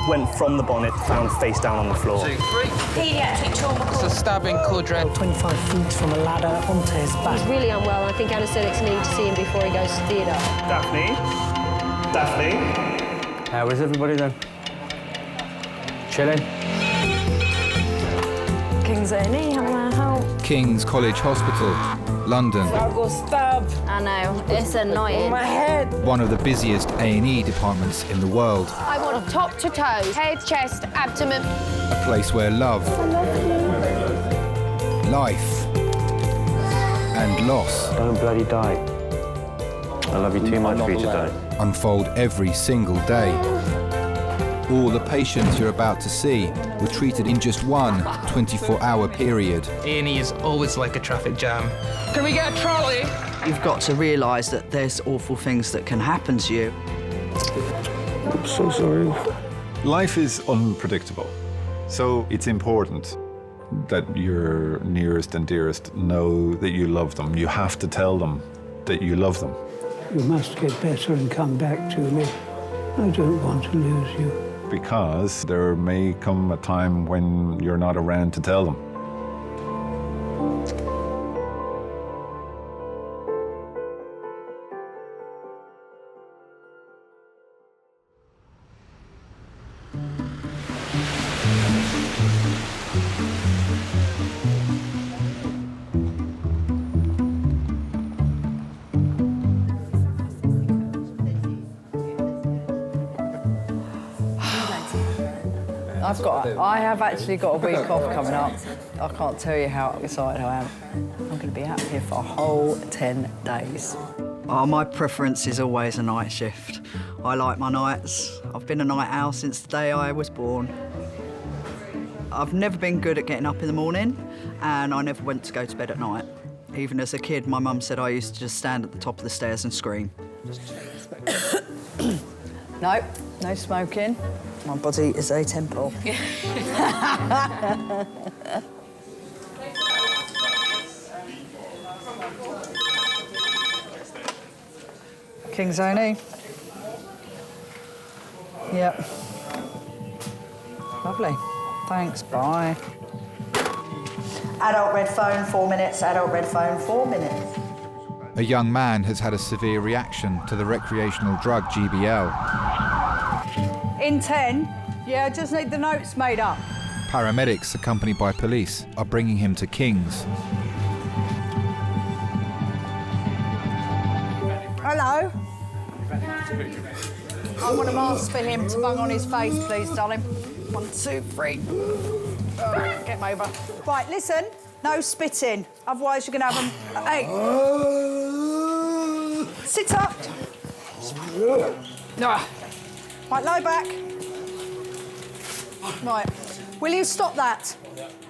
went from the bonnet, found face down on the floor. 2, 3. Paediatric trauma It's call. a stabbing quadrant. 25 feet from a ladder onto his back. He's really unwell. I think anaesthetics need to see him before he goes to theatre. Daphne? Daphne? How is everybody then? Chilling? King's A&E, how can I help? King's College Hospital, London. I got stabbed. I know, it's annoying. My head. One of the busiest A&E departments in the world. I want top to toe, head, chest, abdomen. A place where love, life, and loss Don't bloody die. I love you too much for you to die. unfold every single day. All the patients you're about to see were treated in just one 24-hour period. A&E is always like a traffic jam. Can we get a trolley? You've got to realise that there's awful things that can happen to you. I'm so sorry. Life is unpredictable, so it's important that your nearest and dearest know that you love them. You have to tell them that you love them. You must get better and come back to me. I don't want to lose you. Because there may come a time when you're not around to tell them. I have actually got a week off coming up. I can't tell you how excited I am. I'm going to be out here for a whole 10 days. Oh, my preference is always a night shift. I like my nights. I've been a night owl since the day I was born. I've never been good at getting up in the morning, and I never went to go to bed at night. Even as a kid, my mum said I used to just stand at the top of the stairs and scream. No, no smoking. My body is a temple. King's A&E. Yep. Lovely. Thanks, bye. Adult red phone, 4 minutes. Adult red phone, 4 minutes. A young man has had a severe reaction to the recreational drug GBL. In 10, yeah, I just need the notes made up. Paramedics, accompanied by police, are bringing him to King's. Hello. I want a mask for him to bung on his face, please, darling. 1, 2, 3. Get him over. Right, listen, no spitting. Otherwise, you're going to have him. Hey. Sit up. Right, lie back. Right. Will you stop that?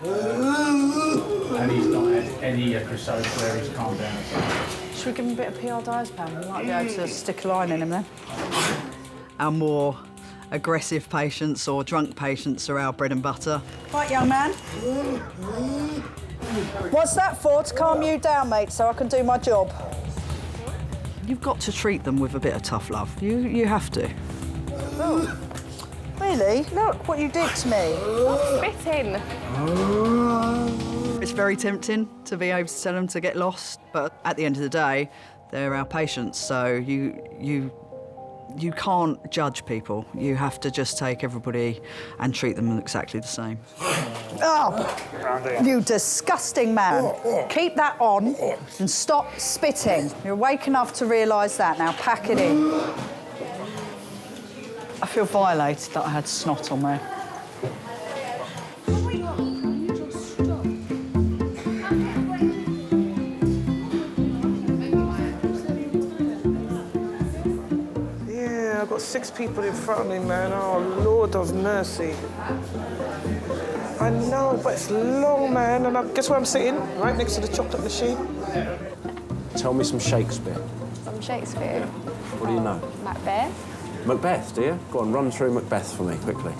And he's not had any episodes where he's calmed down. Should we give him a bit of PR diazepam? We might be able to stick a line in him then. Our more aggressive patients or drunk patients are our bread and butter. Right, young man. What's that for? To calm you down, mate, so I can do my job. You've got to treat them with a bit of tough love. You have to. Oh. Really? Look what you did to me. Spitting. It's very tempting to be able to tell them to get lost, but at the end of the day, they're our patients, so you can't judge people. You have to just take everybody and treat them exactly the same. Oh, you disgusting man. Keep that on and stop spitting. You're awake enough to realise that. Now pack it in. I feel violated that I had snot on there. Yeah, I've got 6 people in front of me, man. Oh, Lord of mercy. I know, but it's long, man. And guess where I'm sitting? Right next to the chocolate machine. Tell me some Shakespeare. From Shakespeare. What do you know? Macbeth. Macbeth, do you? Go on, run through Macbeth for me, quickly.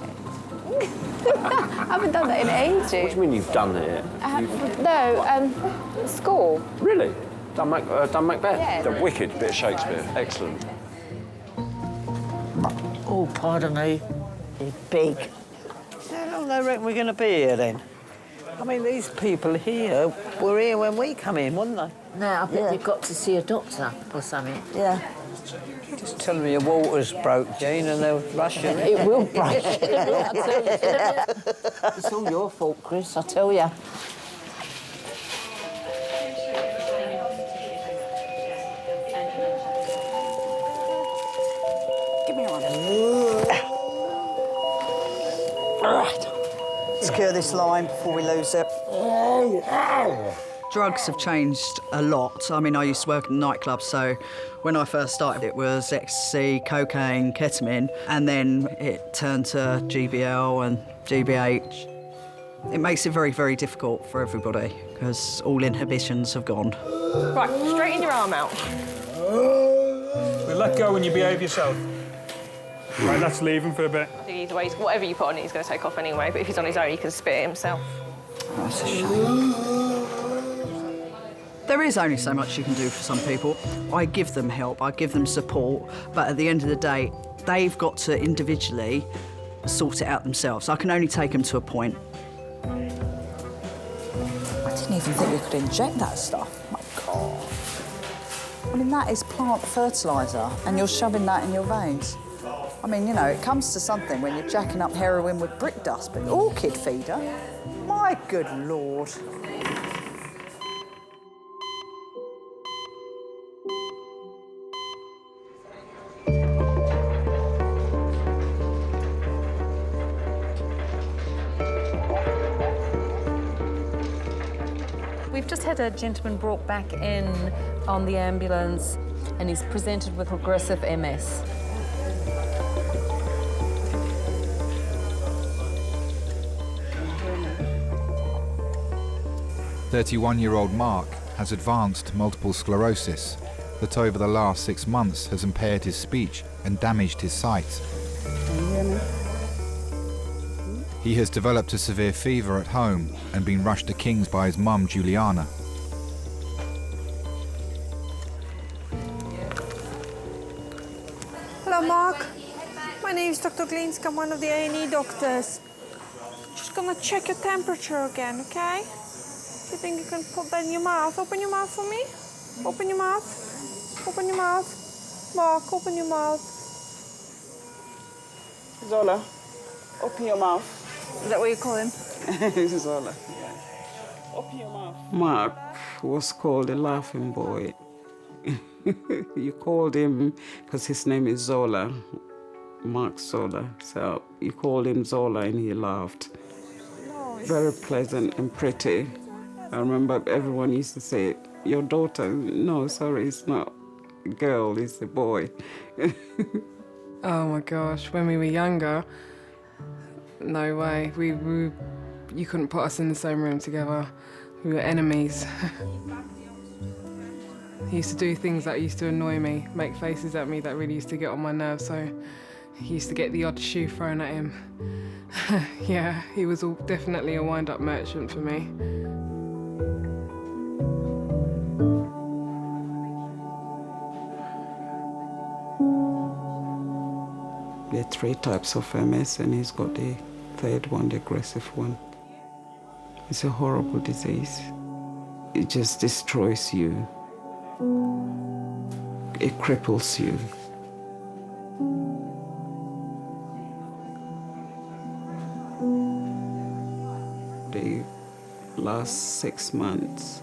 I haven't done that in ages. What do you mean you've done it? School. Really? Done Macbeth? Yeah. The wicked bit of Shakespeare. Excellent. Oh, pardon me. They're big. How long do they reckon we're going to be here then? I mean, these people here were here when we come in, weren't they? No, I bet you've got to see a doctor or something. Yeah. Just tell them your water's broke, Jean, and they'll rush you. It will break. I tell you. It's all your fault, Chris, I tell you. Give me one. All right. Secure this line before we lose it. Drugs have changed a lot. I mean, I used to work in nightclubs, so when I first started, it was ecstasy, cocaine, ketamine, and then it turned to GBL and GBH. It makes it very, very difficult for everybody because all inhibitions have gone. Right, straighten your arm out. We'll let go when you behave yourself. Right, let's leave him for a bit. Either way, whatever you put on it, he's going to take off anyway, but if he's on his own, he can spit it himself. That's a shame. There is only so much you can do for some people. I give them help, I give them support, but at the end of the day, they've got to individually sort it out themselves. I can only take them to a point. I didn't even think we could inject that stuff. My God. I mean, that is plant fertiliser, and you're shoving that in your veins. I mean, you know, it comes to something when you're jacking up heroin with brick dust, but orchid feeder? My good Lord. We've just had a gentleman brought back in on the ambulance and he's presented with progressive MS. "31-year-old Mark has advanced multiple sclerosis that over the last 6 months has impaired his speech and damaged his sight. He has developed a severe fever at home and been rushed to King's by his mum, Juliana. Hello, Mark. My name is Dr. Glinsk. I'm one of the A&E doctors. Just gonna check your temperature again, okay? You think you can put that in your mouth? Open your mouth for me. Open your mouth. Open your mouth. Mark, open your mouth. Zola, open your mouth. Is that what you call him? Zola, yeah. Open your mouth. Mark was called the laughing boy. You called him because his name is Zola, Mark Zola. So you called him Zola and he laughed. Very pleasant and pretty. I remember everyone used to say, your daughter, no, sorry, it's not a girl, it's a boy. Oh my gosh, when we were younger, no way. You couldn't put us in the same room together. We were enemies. He used to do things that used to annoy me, make faces at me that really used to get on my nerves, so he used to get the odd shoe thrown at him. Yeah, he was definitely a wind-up merchant for me. There are 3 types of MS and he's got the 3rd one, the aggressive one. It's a horrible disease. It just destroys you. It cripples you. The last 6 months,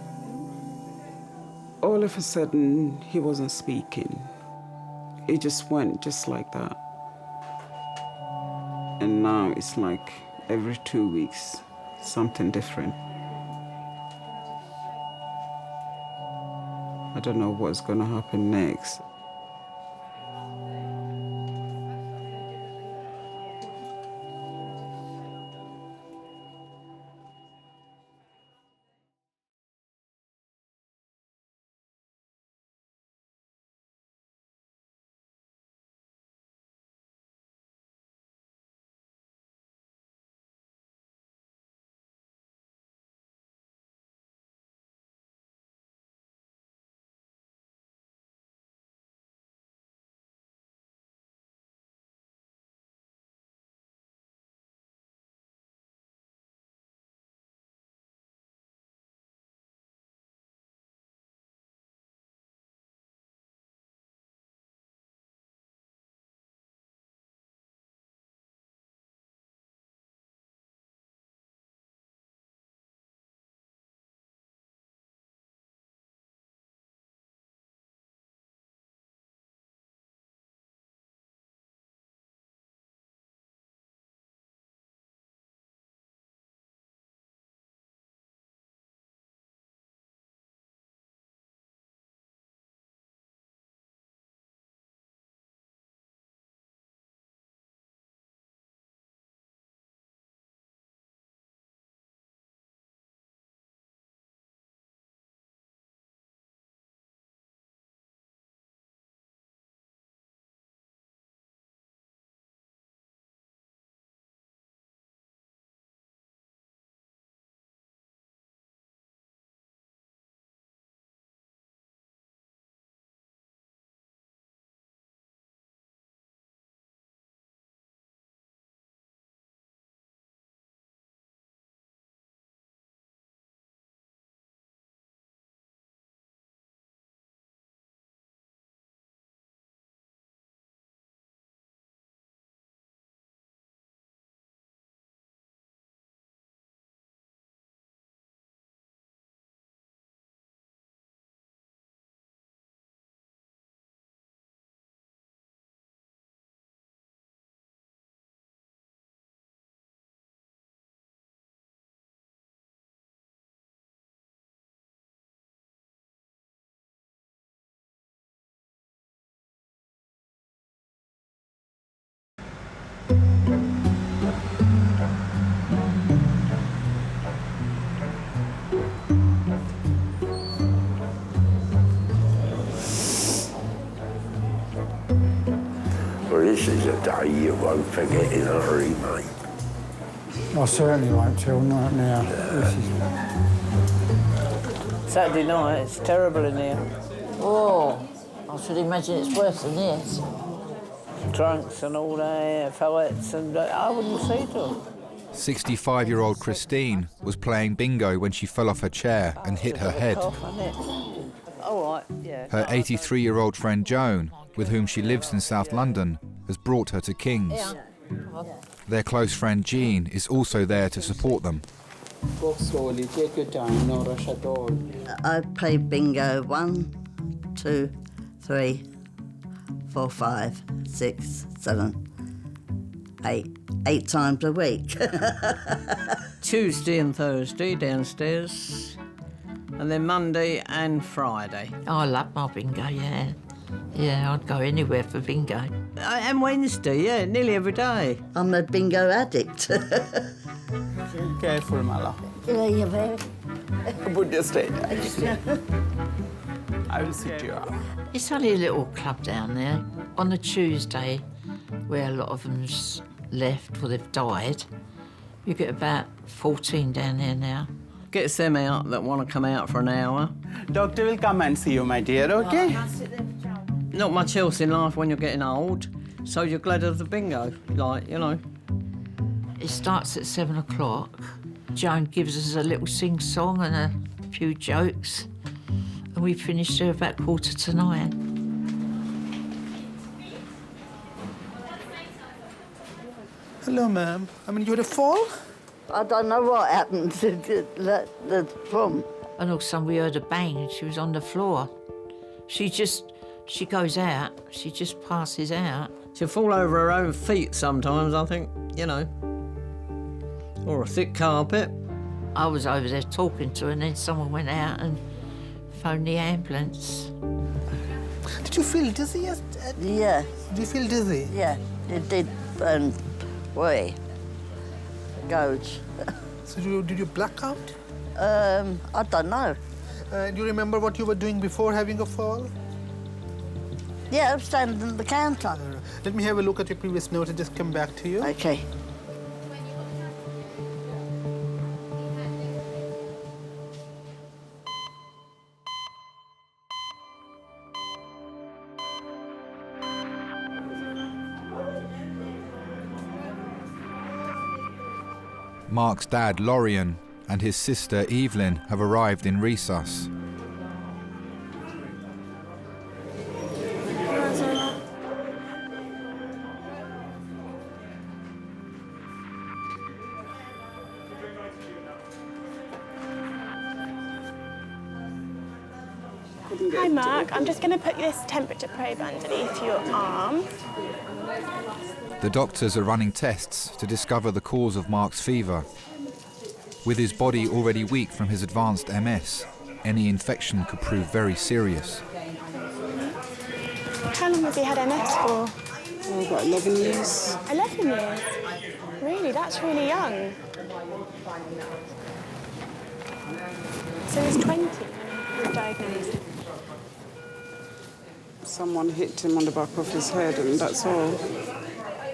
all of a sudden, he wasn't speaking. It just went just like that. And now it's like every 2 weeks, something different. I don't know what's going to happen next. This is a day you won't forget in a hurry, mate. I certainly won't tell, not now. Saturday night, it's terrible in here. Oh, I should imagine it's worse than this. Drunks and all that, fights, and I wouldn't see them. 65-year-old Christine was playing bingo when she fell off her chair and hit her head. All right, yeah. Her 83-year-old friend Joan, with whom she lives in South London, has brought her to King's. Their close friend Jean is also there to support them. Go slowly, take your time, no rush at all. I play bingo 1, 2, 3, 4, 5, 6, 7, 8 times a week. Tuesday and Thursday downstairs, and then Monday and Friday. Oh, I love my bingo, yeah. Yeah, I'd go anywhere for bingo. And Wednesday, yeah, nearly every day. I'm a bingo addict. Careful, Mala. Yeah, you're very... Put your straight. I will sit you up. It's only a little club down there. On a Tuesday, where a lot of them's left or they've died, you get about 14 down there now. Gets them out that want to come out for an hour. Doctor will come and see you, my dear, okay? Not much else in life when you're getting old, so you're glad of the bingo, like, you know. It starts at 7 o'clock. Joan gives us a little sing-song and a few jokes, and we finish there about 8:45. Hello, ma'am. I mean, you had a fall? I don't know what happened to the from. And all of a sudden we heard a bang and she was on the floor. She goes out, she just passes out. She'll fall over her own feet sometimes, I think, you know. Or a thick carpet. I was over there talking to her and then someone went out and phoned the ambulance. Did you feel dizzy? Yeah. Did you feel dizzy? Yeah, it did. Way. Goes. So did you black out? I don't know. Do you remember what you were doing before having a fall? Yeah, I'm standing at the counter. Let me have a look at your previous note and just come back to you. Okay. Mark's dad, Lorian, and his sister, Evelyn, have arrived in resus. Hi, Mark. I'm just going to put this temperature probe underneath your arm. The doctors are running tests to discover the cause of Mark's fever. With his body already weak from his advanced MS, any infection could prove very serious. How long have you had MS for? Oh, about 11 years. 11 years? Really? That's really young. So he's 20 when he was diagnosed. Someone hit him on the back of his head, and that's all.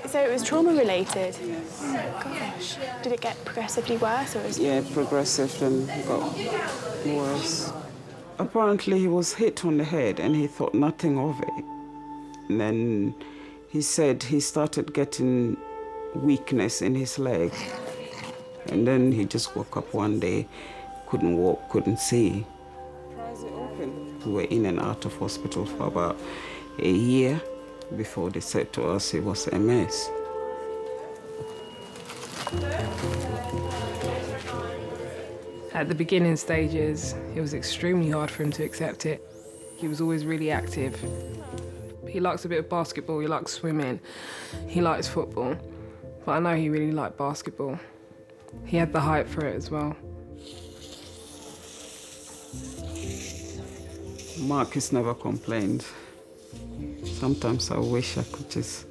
So it was trauma-related? Oh, my gosh. Did it get progressively worse, or was Yeah, progressive and got worse. Apparently, he was hit on the head, and he thought nothing of it. And then he said he started getting weakness in his leg. And then he just woke up one day, couldn't walk, couldn't see. We were in and out of hospital for about a year before they said to us it was MS. At the beginning stages, it was extremely hard for him to accept it. He was always really active. He likes a bit of basketball, he likes swimming, he likes football. But I know he really liked basketball. He had the height for it as well. Mark has never complained. Sometimes I wish I could just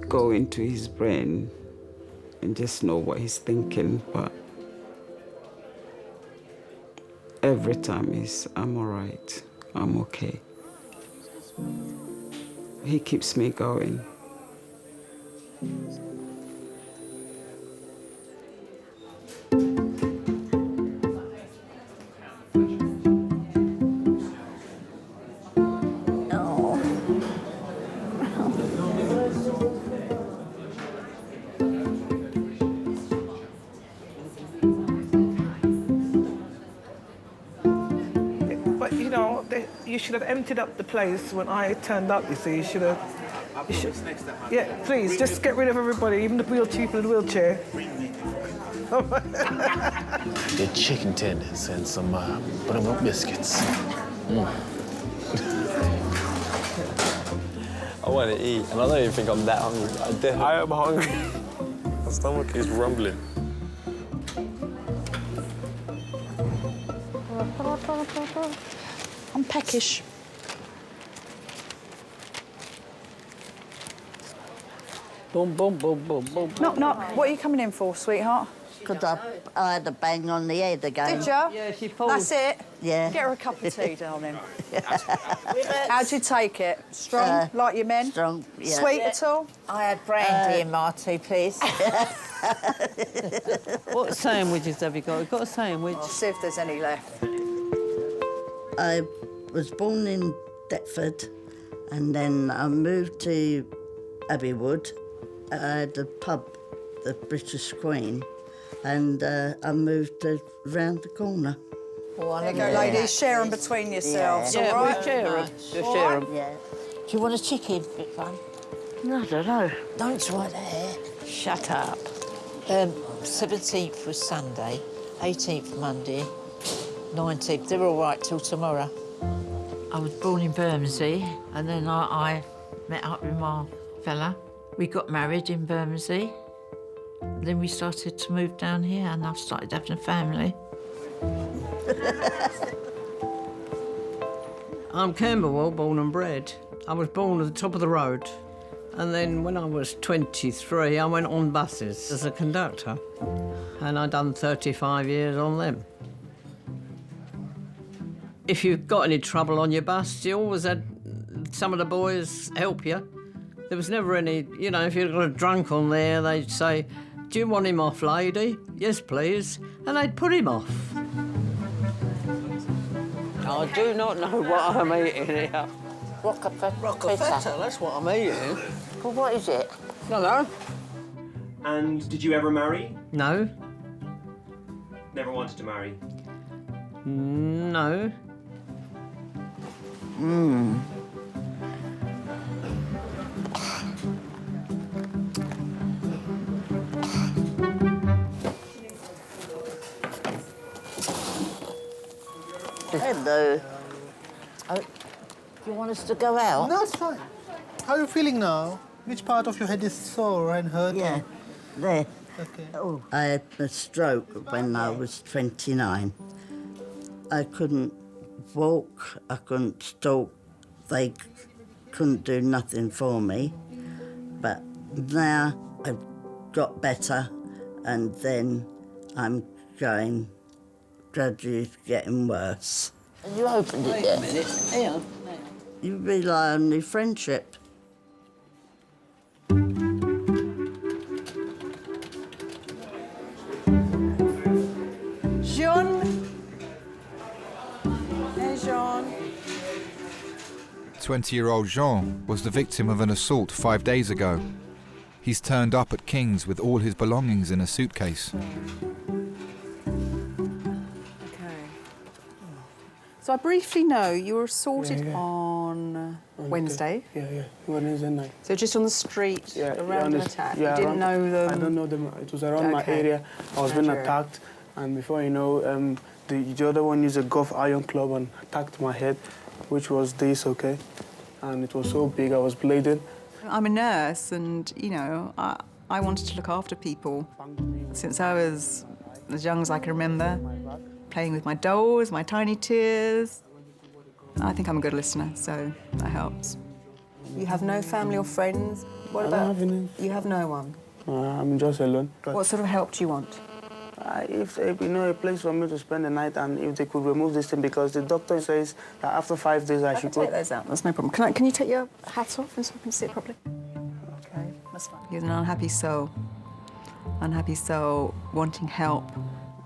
go into his brain and just know what he's thinking, but every time I'm all right, I'm okay. He keeps me going. But you know, you should have emptied up the place when I turned up. You see, you should have. Yeah, please, just get rid of everybody, even the people in the wheelchair. The chicken tenders and some buttermilk biscuits. I want to eat, and I don't even think I'm that hungry. I am hungry. My stomach is rumbling. I'm peckish. Boom, boom, boom, boom, boom. Knock, knock. What are you coming in for, sweetheart? Because I had a bang on the head again. Did you? Yeah, she falls. That's it? Yeah. Get her a cup of tea, darling. How'd you take it? Strong, like your men? Strong, yeah. Sweet at all? I had brandy in my tea, please. What sandwiches have you got? We've got a sandwich. I'll see if there's any left. I was born in Deptford and then I moved to Abbeywood. I had a pub, the British Queen, and I moved round the corner. There you go, ladies. Share them between yourselves, Yeah, all right? we'll share 'em. We'll share 'em. Yeah. Do you want a chicken, big one? No, I don't know. No, it's right there. Shut up. 17th was Sunday, 18th Monday, 19th. They're all right till tomorrow. I was born in Bermondsey, and then I met up with my fella. We got married in Bermondsey. Then we started to move down here, and I started having a family. I'm Camberwell, born and bred. I was born at the top of the road. And then when I was 23, I went on buses as a conductor. And I'd done 35 years on them. If you got any trouble on your bus, you always had some of the boys help you. There was never any, you know, if you got a drunk on there, they'd say, "Do you want him off, lady?" "Yes, please." And they'd put him off. I do not know what I'm eating here. Rockefeller, that's what I'm eating. Well, what is it? Hello? And did you ever marry? No. Never wanted to marry? No. Hello. Oh, do you want us to go out? No, it's fine. How are you feeling now? Which part of your head is sore and hurt? Yeah, there. Okay. Oh. I had a stroke when I was 29. I couldn't walk, I couldn't talk. They couldn't do nothing for me. But now I've got better, and then I'm going gradually getting worse. Have you opened it Wait yet? a minute. Hang on. You rely on your friendship. Jean. Hey, Jean. 20-year-old Jean was the victim of an assault 5 days ago. He's turned up at King's with all his belongings in a suitcase. So I briefly know you were assaulted Yeah. on Wednesday. Yeah, Wednesday night. So just on the street, around an attack. Yeah, you didn't know them? I don't know them. It was around my Okay. area. I was being Around your area. attacked, and before you know, the other one used a golf iron club and attacked my head, which was this, okay? And it was so big, I was bleeding. I'm a nurse, and, you know, I wanted to look after people since I was as young as I can remember, playing with my dolls, my tiny tears. I think I'm a good listener, so that helps. You have no family or friends? What I about... don't have any. You have no one? I'm just alone. What sort of help do you want? If a place for me to spend the night, and if they could remove this thing, because the doctor says that after 5 days I should go. Take those out. That's no problem. Can you take your hat off and so I can see it properly? Okay, that's fine. He's an unhappy soul. Unhappy soul, wanting help.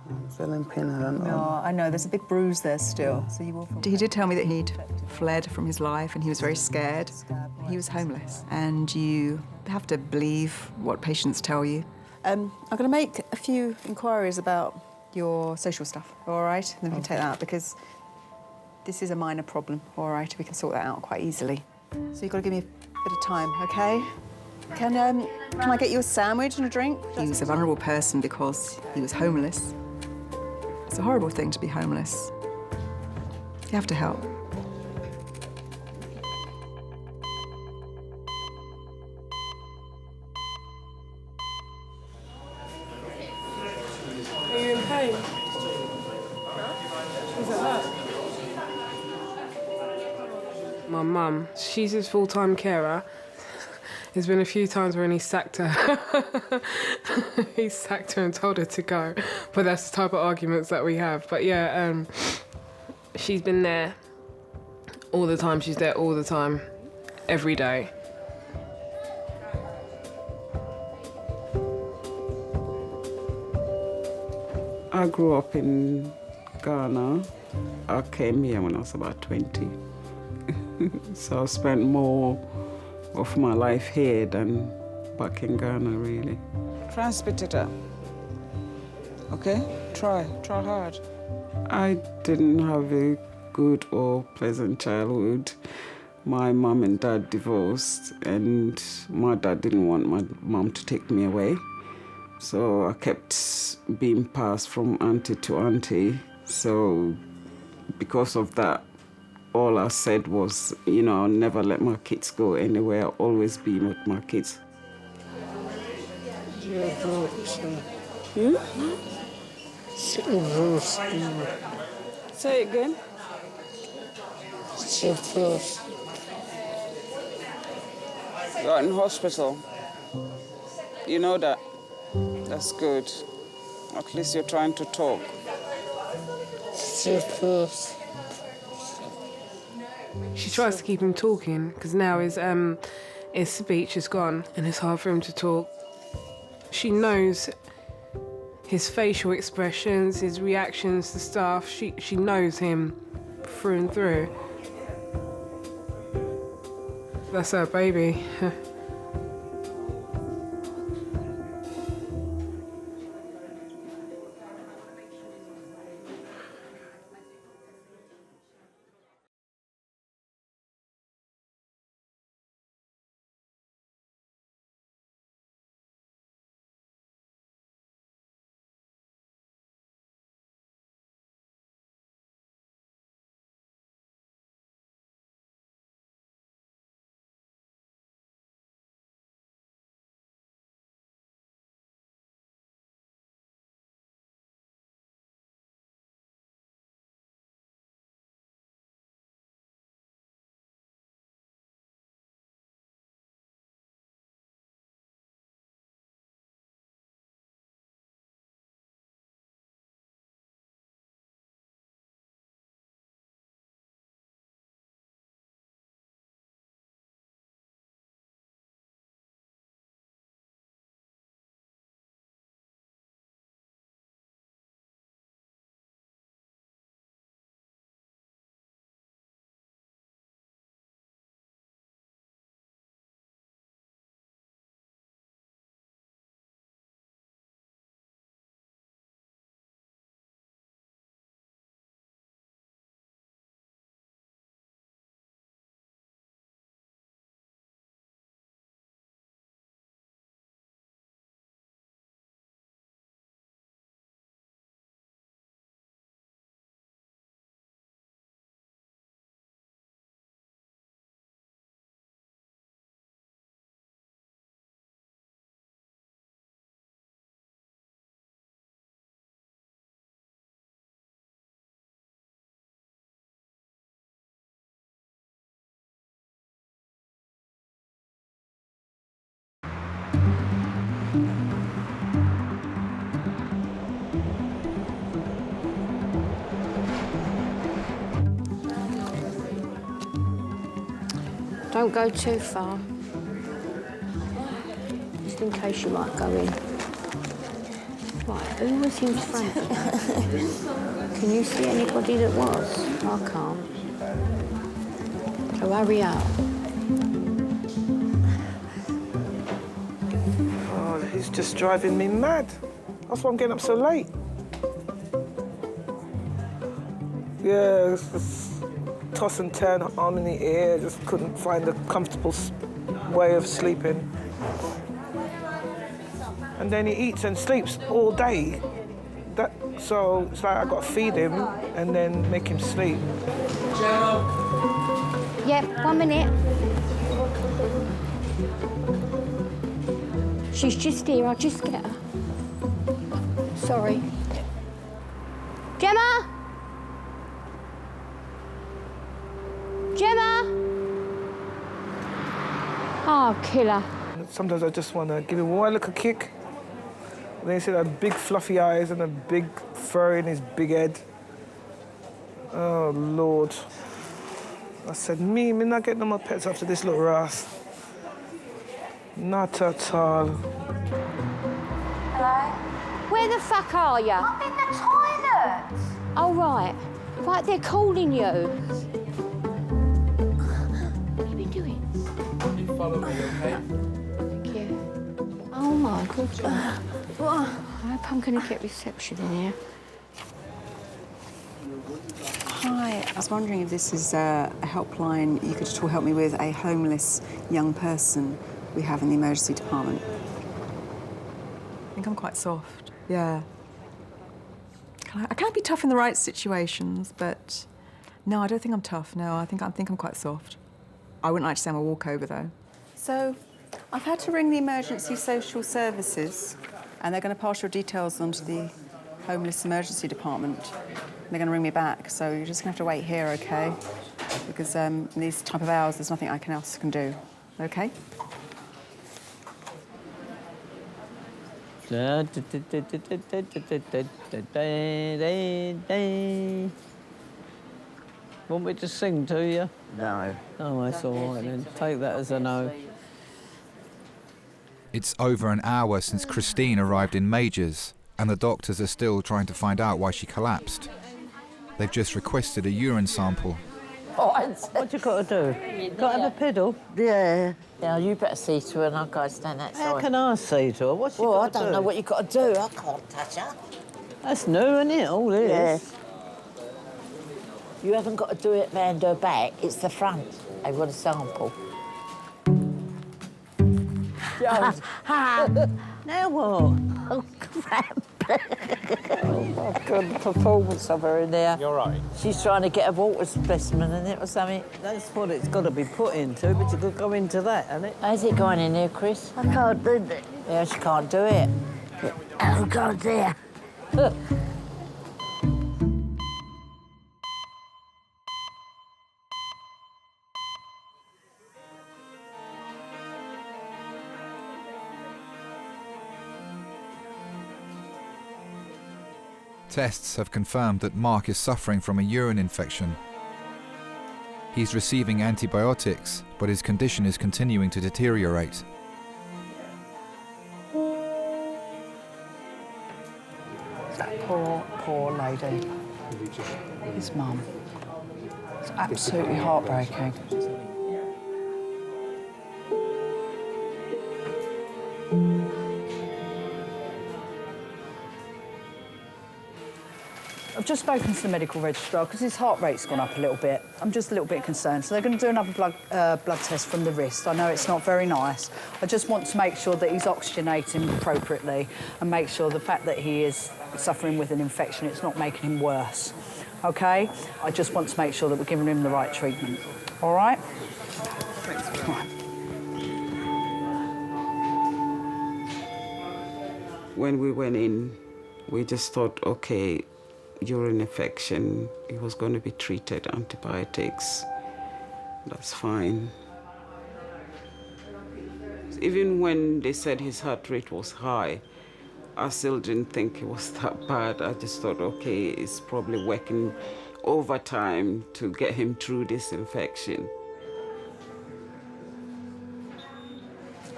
I'm feeling pain around. No, I know. There's a big bruise there still, so you will feel. He did tell me that he'd fled from his life and he was very scared. He was homeless, and you have to believe what patients tell you. I'm going to make a few inquiries about your social stuff, all right? And then we can take that out, because this is a minor problem, all right? We can sort that out quite easily. So you've got to give me a bit of time, OK? Can I get you a sandwich and a drink? He was a vulnerable person because he was homeless. It's a horrible thing to be homeless. You have to help. Are you in pain? Is it hurt? My mum, she's his full-time carer. There's been a few times when he sacked her. He sacked her and told her to go. But that's the type of arguments that we have. But yeah, she's been there all the time. She's there all the time, every day. I grew up in Ghana. I came here when I was about 20. So I spent more of my life here than back in Ghana, really. Try and spit it out. Okay? Try hard. I didn't have a good or pleasant childhood. My mum and dad divorced, and my dad didn't want my mum to take me away. So I kept being passed from auntie to auntie. So because of that, all I said was, I'll never let my kids go anywhere. I'll always be with my kids. Say it again. You're in hospital. You know that? That's good. At least you're trying to talk. She tries to keep him talking because now his speech is gone and it's hard for him to talk. She knows his facial expressions, his reactions to stuff. She knows him through and through. That's her baby. Don't go too far. Just in case you might go in. Right, who was in front of that? Can you see anybody that was? I can't. So hurry up. Oh, he's just driving me mad. That's why I'm getting up so late. Yeah, just toss and turn, arm in the air, just couldn't find a comfortable way of sleeping. And then he eats and sleeps all day. So it's like I got to feed him and then make him sleep. Yep, 1 minute. She's just here, I'll just get her. Sorry. Gemma? Gemma? Oh, killer. Sometimes I just want to give him one little kick. And then he said had big fluffy eyes and a big fur in his big head. Oh, Lord. I said, me not getting no more pets after this little ass. Not at all. Hello? Where the fuck are you? I'm in the toilet. Oh, right. Right, they're calling you. What have you been doing? You follow me, okay? Thank you. Oh, my God. I hope I'm going to get reception in here. Hi, I was wondering if this is a helpline you could at all help me with a homeless young person we have in the emergency department. I think I'm quite soft, yeah. I can be tough in the right situations, but no, I don't think I'm tough, no. I think I'm quite soft. I wouldn't like to say I'm a walkover, though. So, I've had to ring the emergency social services, and they're going to pass your details on to the homeless emergency department. They're going to ring me back, so you're just going to have to wait here, OK? Because in these type of hours, there's nothing else can do, OK? Want me to sing to you? No. Oh, that's all right then. Take that as a no. It's over an hour since Christine arrived in Majors, and the doctors are still trying to find out why she collapsed. They've just requested a urine sample. What you got to do? Got to have a pedal? Yeah. Yeah, you better see to her and I'll go stand outside. How can I see to her? What's she Well, I got to don't do? know what you got to do. I can't touch her. That's new, isn't it? All this. Yeah. You haven't got to do it round her back. It's the front. They want a sample. Jones. Now what? Oh, crap. Oh, my God, the performance of her in there. You're right. She's trying to get a water specimen in it or something. That's what it's got to be put into, but you could go into that, hasn't it? How's it going in there, Chris? I can't do that. Yeah, she can't do it. Oh, God, dear. Tests have confirmed that Mark is suffering from a urine infection. He's receiving antibiotics, but his condition is continuing to deteriorate. That poor lady. His mum. It's absolutely heartbreaking. I've just spoken to the medical registrar because his heart rate's gone up a little bit. I'm just a little bit concerned. So they're going to do another blood test from the wrist. I know it's not very nice. I just want to make sure that he's oxygenating appropriately and make sure the fact that he is suffering with an infection, it's not making him worse. OK? I just want to make sure that we're giving him the right treatment. All right? Thanks. All right. When we went in, we just thought, OK, urine infection, he was going to be treated, antibiotics. That's fine. Even when they said his heart rate was high, I still didn't think it was that bad. I just thought, okay, it's probably working overtime to get him through this infection.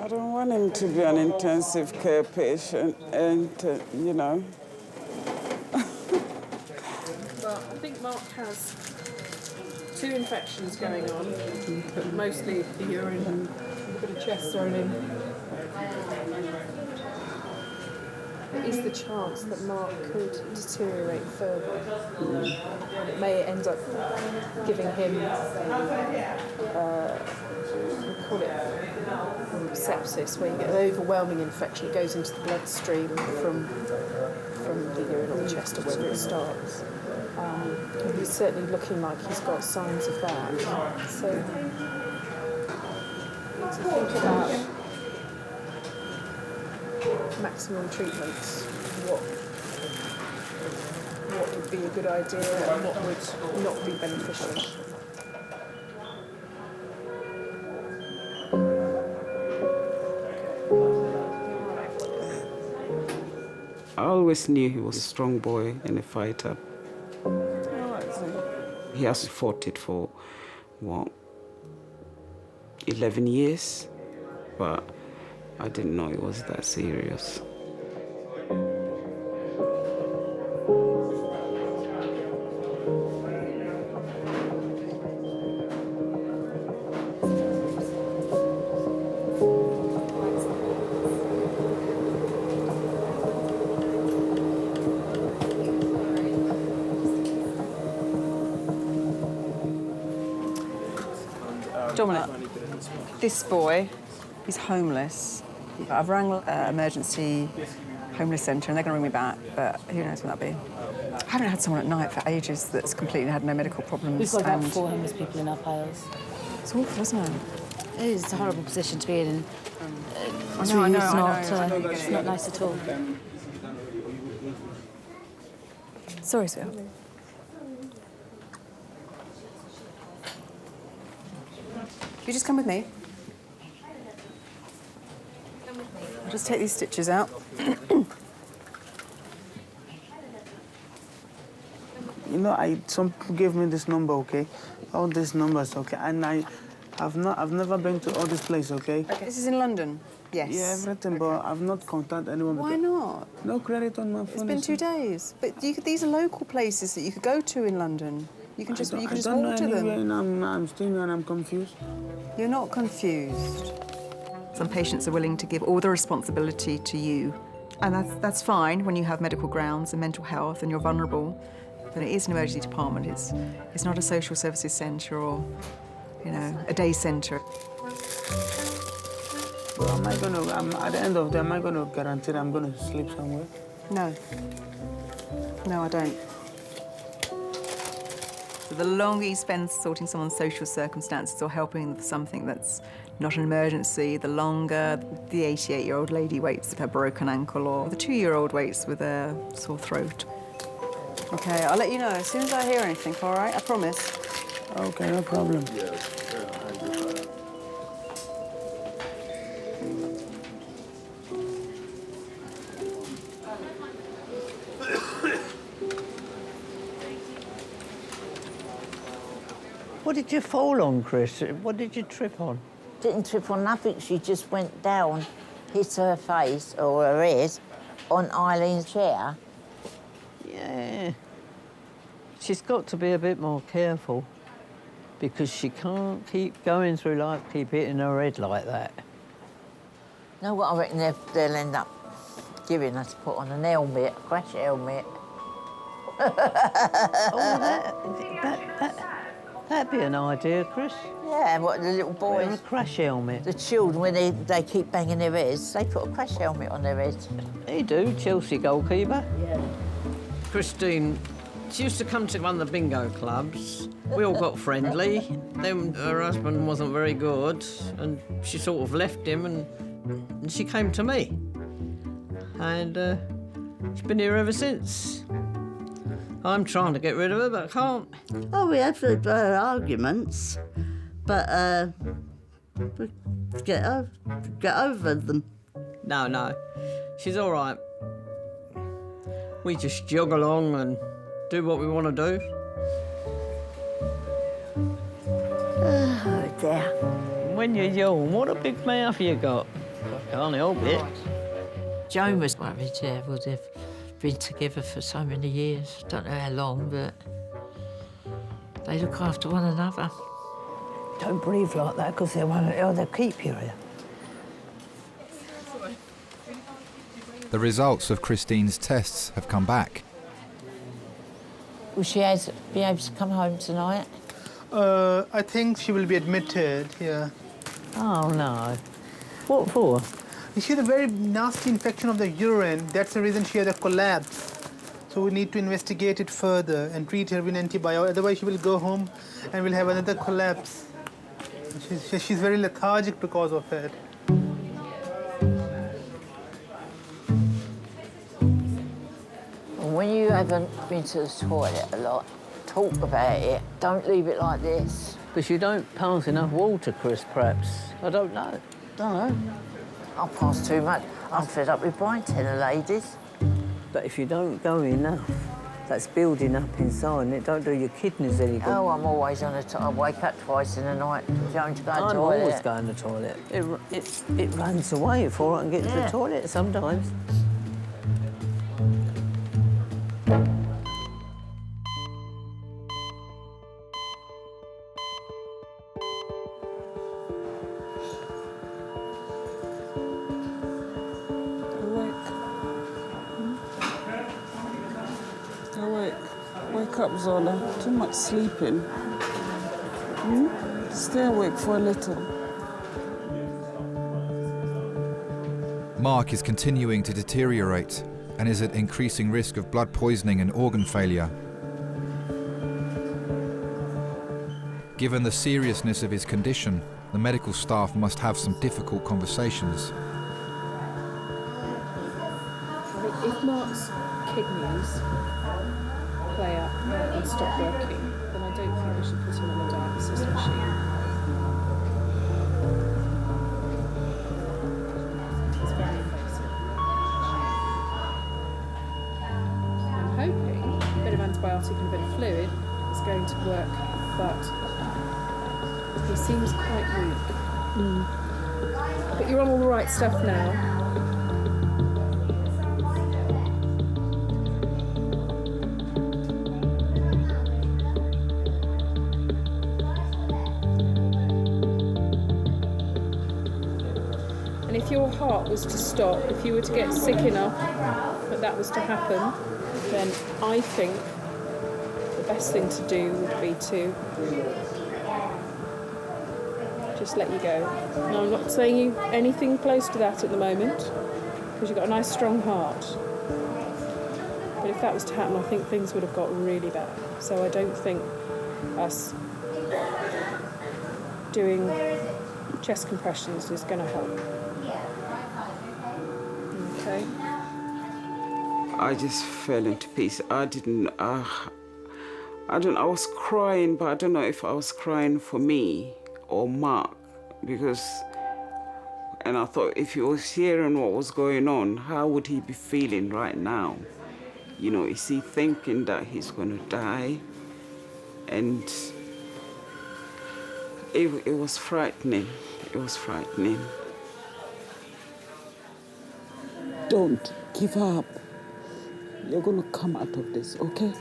I don't want him to be an intensive care patient and, you know. But I think Mark has 2 infections going on, but mostly the urine and a bit of chest thrown in. There is the chance that Mark could deteriorate further. It may end up giving him, we call it sepsis, where you get an overwhelming infection. It goes into the bloodstream from the urine or the chest or wherever it starts. He's certainly looking like he's got signs of that. So, need to think about maximum treatments, what would be a good idea and what would not be beneficial. I always knew he was a strong boy and a fighter. He has fought it for, what, 11 years? But I didn't know it was that serious. Dominic, this boy, he's homeless. I've rang emergency homeless centre and they're going to ring me back, but who knows when that'll be. I haven't had someone at night for ages that's completely had no medical problems. We've got about 4 homeless people in our piles. It's awful, isn't it? It is. It's a horrible position to be in. I know. It's not nice at all. Sorry, sweetheart. You just come with me. I'll just take these stitches out. You know, some people gave me this number, okay? All these numbers, okay? And I've never been to all this place, okay? Okay, this is in London. Yes. Yeah, everything, but I've not contacted anyone. Why not? No credit on my phone. It's been 2 days. But these are local places that you could go to in London. You can just walk to them. I'm staying here and I'm confused. You're not confused. Some patients are willing to give all the responsibility to you. And that's fine when you have medical grounds and mental health and you're vulnerable. But it is an emergency department. It's not a social services centre or, you know, a day centre. Well, at the end of the day, am I going to guarantee that I'm going to sleep somewhere? No. No, I don't. So the longer you spend sorting someone's social circumstances or helping with something that's not an emergency, the longer the 88-year-old lady waits with her broken ankle or the 2-year-old waits with a sore throat. OK, I'll let you know as soon as I hear anything, all right? I promise. OK, no problem. What did you fall on, Chris? What did you trip on? Didn't trip on nothing. She just went down, hit her face or her head on Eileen's chair. Yeah. She's got to be a bit more careful because she can't keep going through life, keep hitting her head like that. You know what I reckon they'll end up giving her to put on an helmet, a crash helmet. That'd be an idea, Chris. Yeah, what the little boys... Wear a crash helmet. The children, when they keep banging their heads, they put a crash helmet on their heads. They do, Chelsea goalkeeper. Yeah. Christine, she used to come to one of the bingo clubs. We all got friendly. Then her husband wasn't very good, and she sort of left him, and she came to me. And she's been here ever since. I'm trying to get rid of her, but I can't. Oh, we have arguments, but we get over them. No. She's all right. We just jog along and do what we want to do. Oh, dear. When you yawn, what a big mouth you got. I can't help it. Joan was worried, yeah, would have been together for so many years. Don't know how long, but they look after one another. Don't breathe like that, because they'll keep you here. The results of Christine's tests have come back. Will she be able to come home tonight? I think she will be admitted here. Oh, no. What for? She had a very nasty infection of the urine. That's the reason she had a collapse. So we need to investigate it further and treat her with antibiotics. Otherwise, she will go home and will have another collapse. She's very lethargic because of it. When you haven't been to the toilet a lot, talk about it. Don't leave it like this. Because you don't pass enough water, Chris, perhaps. I don't know. Don't know. I'll pass too much. I'm fed up with buying tenner ladies. But if you don't go enough, that's building up inside and it don't do your kidneys any good. Oh, I'm always on the toilet. I wake up twice in the night going to go to the toilet. I'm always going to the toilet. It runs away before I can get to the toilet sometimes. Wake up, Zola. Too much sleeping. Stay awake for a little. Mark is continuing to deteriorate and is at increasing risk of blood poisoning and organ failure. Given the seriousness of his condition, the medical staff must have some difficult conversations. If Mark's kidneys play up and stop working, then I don't think we should put him on a dialysis machine. It's very invasive. I'm hoping a bit of antibiotic and a bit of fluid is going to work, but he seems quite weak. But you're on all the right stuff now. If your heart was to stop, if you were to get sick enough that that was to happen, then I think the best thing to do would be to just let you go. Now, I'm not saying you anything close to that at the moment, because you've got a nice strong heart. But if that was to happen, I think things would have got really bad. So I don't think us doing chest compressions is going to help. Okay. I just fell into pieces. I was crying, but I don't know if I was crying for me or Mark, and I thought if he was hearing what was going on, how would he be feeling right now? You know, is he thinking that he's going to die? And it was frightening. It was frightening. Don't give up. You're going to come out of this, okay?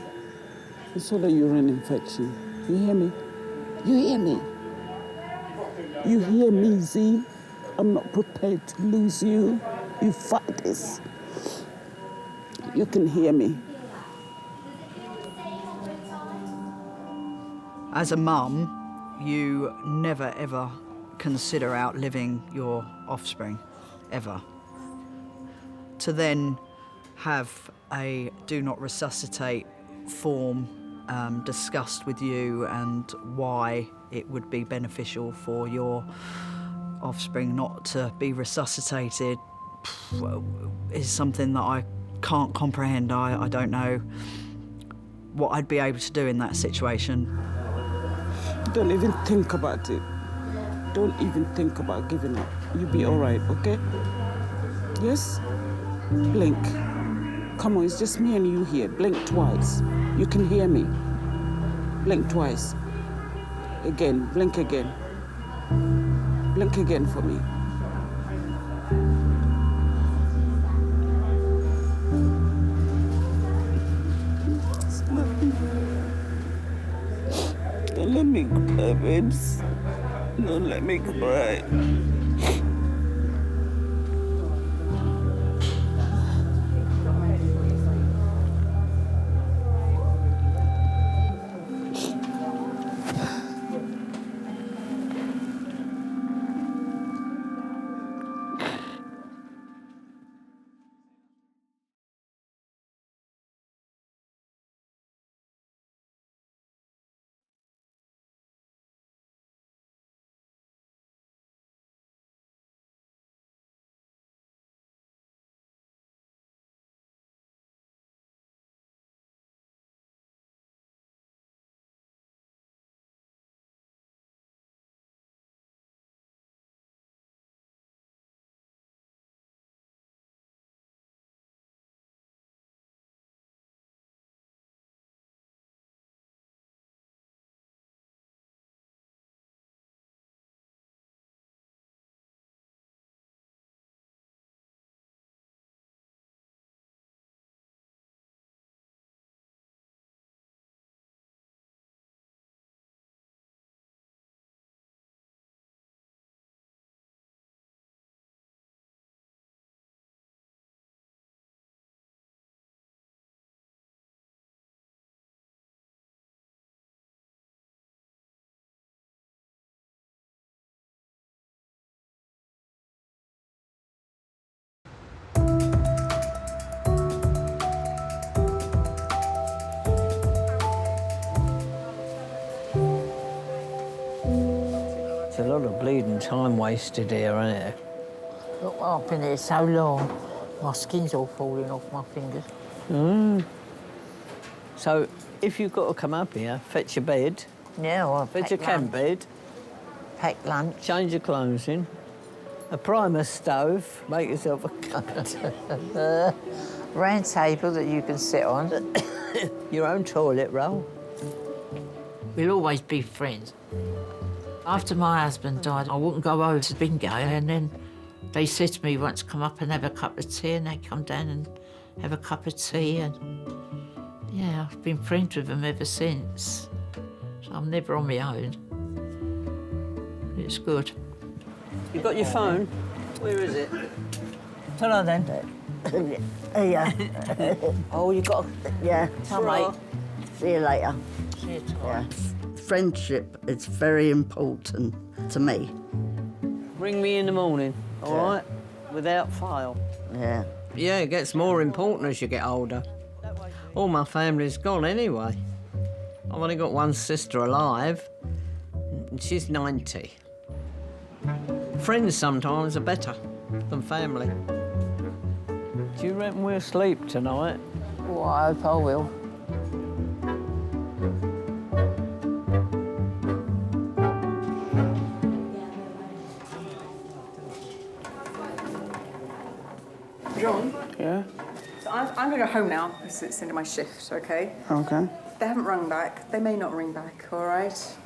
It's all a urine infection. You hear me? You hear me? You hear me, Z? I'm not prepared to lose you. You fight this. You can hear me. As a mum, you never, ever consider outliving your offspring, ever. To then have a do not resuscitate form discussed with you and why it would be beneficial for your offspring not to be resuscitated is something that I can't comprehend. I don't know what I'd be able to do in that situation. Don't even think about it. Don't even think about giving up. You'll be all right, okay? Yes? Blink. Come on, it's just me and you here. Blink twice. You can hear me. Blink twice. Again, blink again. Blink again for me. let me cry, babes. Don't let me cry. It's a lot of bleeding time wasted here, isn't it? Look, I've been here so long, my skin's all falling off my fingers. So, if you've got to come up here, fetch your bed. Yeah, well, fetch your camp bed. Pack lunch. Change your clothes in. A primer stove. Make yourself a cup. Round table that you can sit on. Your own toilet roll. We'll always be friends. After my husband died, I wouldn't go over to Bingo, and then they said to me once, come up and have a cup of tea, and they come down and have a cup of tea, and yeah, I've been friends with them ever since. So I'm never on my own. It's good. You got your phone? Where is it? Turn on then. Yeah. Oh, you got. Yeah. Come, mate. See you later. See you tomorrow. Yeah. Friendship is very important to me. Ring me in the morning, all right? Without fail. Yeah. Yeah, it gets more important as you get older. All my family's gone anyway. I've only got one sister alive, and she's 90. Friends sometimes are better than family. Do you reckon we'll sleep tonight? Oh, I hope I will. John? Yeah? So I'm going to go home now. It's the end of my shift, OK? Okay. They haven't rung back. They may not ring back, all right?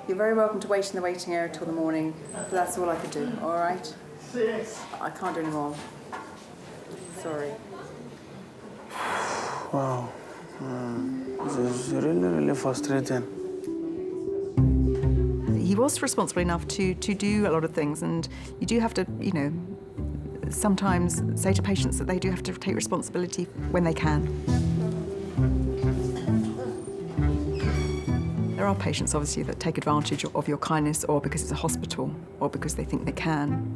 You're very welcome to wait in the waiting area till the morning, but that's all I could do, all right? I can't do any more. Sorry. Wow. This is really frustrating. He was responsible enough to do a lot of things, and you do have to, you know, sometimes say to patients that they do have to take responsibility when they can. There are patients, obviously, that take advantage of your kindness, or because it's a hospital, or because they think they can.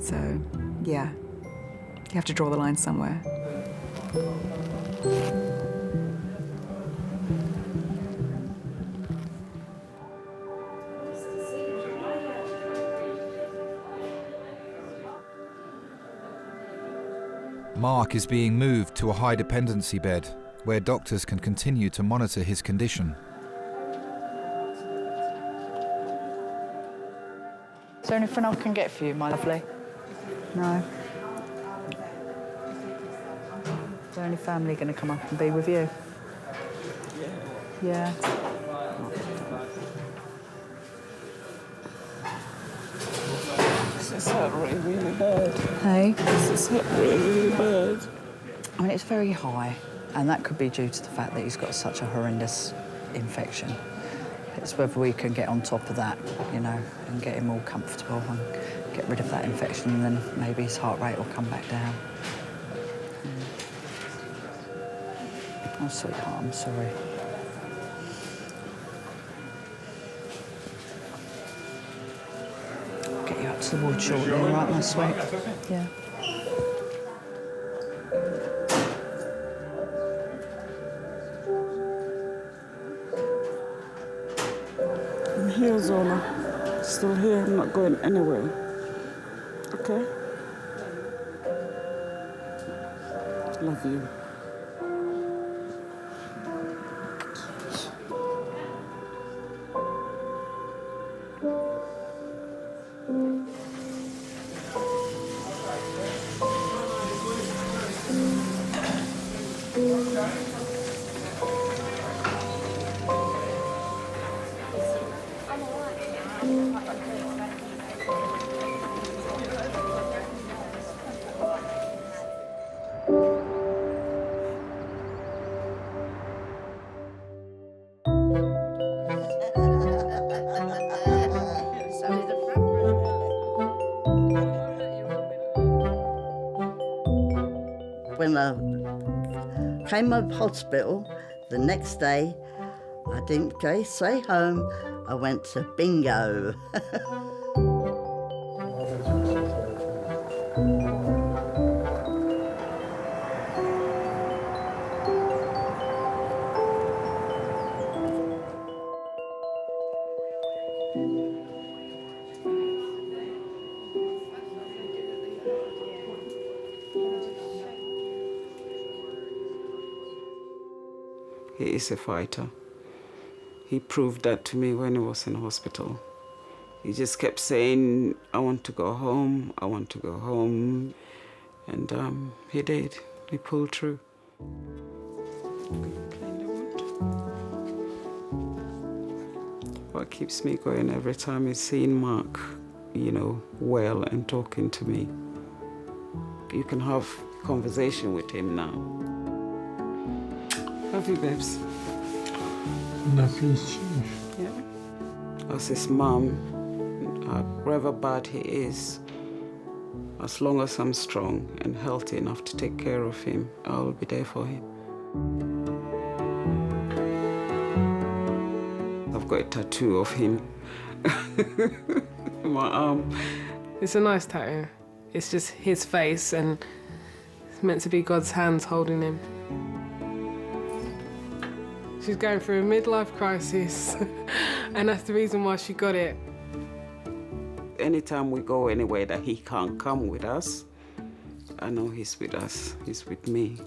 So, yeah, you have to draw the line somewhere. Mark is being moved to a high dependency bed where doctors can continue to monitor his condition. Is there anything I can get for you, my lovely? No. Is there any family going to come up and be with you? Yeah. This is hurt really bad. Hey? This is hurt really bad. I mean, it's very high, and that could be due to the fact that he's got such a horrendous infection. It's whether we can get on top of that, you know, and get him all comfortable and get rid of that infection, and then maybe his heart rate will come back down. Oh, sweetheart, I'm sorry. I'll get you up to the ward shortly, all right, my sweet? Yeah. I'm here, Zola. Still here, I'm not going anywhere. Okay? Love you. When I came out of hospital, the next day, I didn't go straight home. I went to bingo. He is a fighter. He proved that to me when he was in hospital. He just kept saying, I want to go home, I want to go home. And he did. He pulled through. What keeps me going every time is seeing Mark, you know, well and talking to me. You can have a conversation with him now. Love you, babes. Love you. Yeah. As his mom, however bad he is, as long as I'm strong and healthy enough to take care of him, I'll be there for him. I've got a tattoo of him on my arm. It's a nice tattoo. It's just his face, and it's meant to be God's hands holding him. She's going through a midlife crisis, and that's the reason why she got it. Anytime we go anywhere that he can't come with us, I know he's with us. He's with me.